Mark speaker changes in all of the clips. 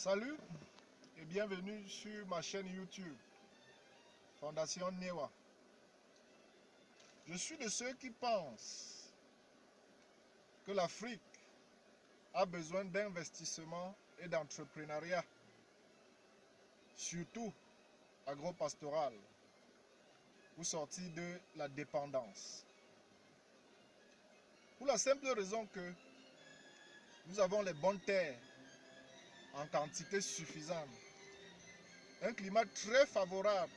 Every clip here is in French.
Speaker 1: Salut et bienvenue sur ma chaîne YouTube, Fondation Newa. Je suis de ceux qui pensent que l'Afrique a besoin d'investissement et d'entrepreneuriat, surtout agro-pastoral, pour sortir de la dépendance. Pour la simple raison que nous avons les bonnes terres en quantité suffisante, un climat très favorable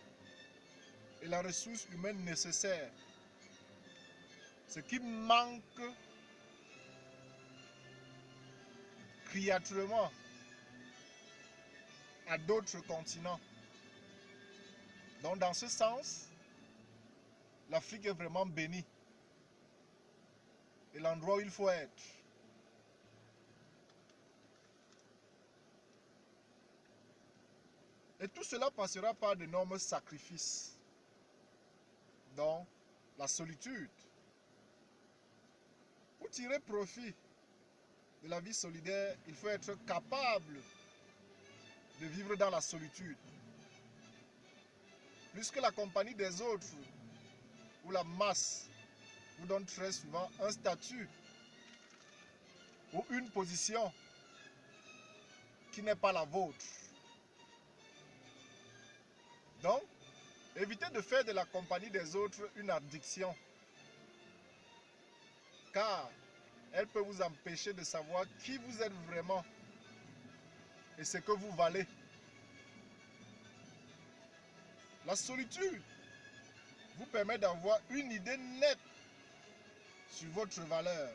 Speaker 1: et la ressource humaine nécessaire. Ce qui manque criarement à d'autres continents. Donc dans ce sens, l'Afrique est vraiment bénie. Et l'endroit où il faut être. Et tout cela passera par d'énormes sacrifices. Donc, la solitude. Pour tirer profit de la vie solidaire, il faut être capable de vivre dans la solitude. Puisque la compagnie des autres ou la masse vous donne très souvent un statut ou une position qui n'est pas la vôtre. Donc, évitez de faire de la compagnie des autres une addiction, car elle peut vous empêcher de savoir qui vous êtes vraiment et ce que vous valez. La solitude vous permet d'avoir une idée nette sur votre valeur.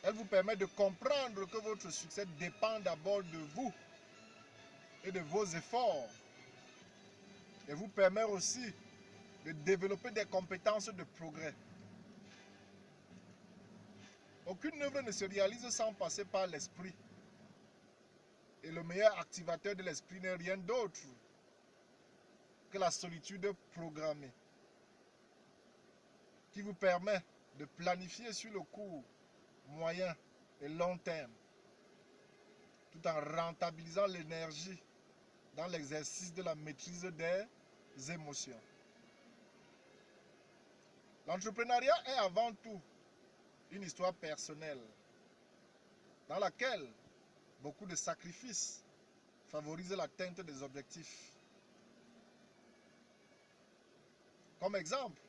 Speaker 1: Elle vous permet de comprendre que votre succès dépend d'abord de vous et de vos efforts. Et vous permet aussi de développer des compétences de progrès. Aucune œuvre ne se réalise sans passer par l'esprit. Et le meilleur activateur de l'esprit n'est rien d'autre que la solitude programmée, qui vous permet de planifier sur le court, moyen et long terme, tout en rentabilisant l'énergie dans l'exercice de la maîtrise des émotions. L'entrepreneuriat est avant tout une histoire personnelle, dans laquelle beaucoup de sacrifices favorisent l'atteinte des objectifs. Comme exemple,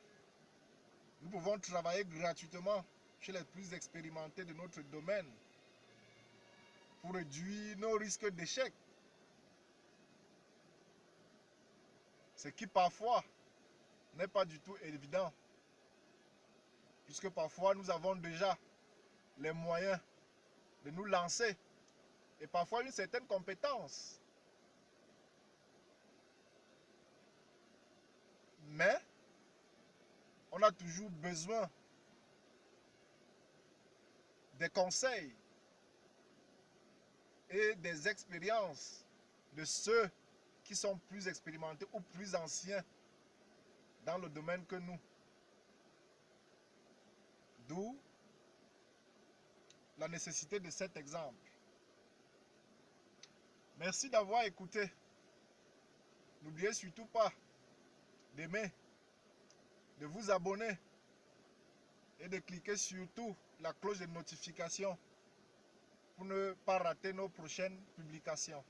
Speaker 1: nous pouvons travailler gratuitement chez les plus expérimentés de notre domaine pour réduire nos risques d'échec. Ce qui parfois n'est pas du tout évident, puisque parfois nous avons déjà les moyens de nous lancer et parfois une certaine compétence. Mais on a toujours besoin des conseils et des expériences de ceux qui sont plus expérimentés ou plus anciens dans le domaine que nous. D'où la nécessité de cet exemple. Merci d'avoir écouté. N'oubliez surtout pas d'aimer, de vous abonner et de cliquer surtout la cloche de notification pour ne pas rater nos prochaines publications.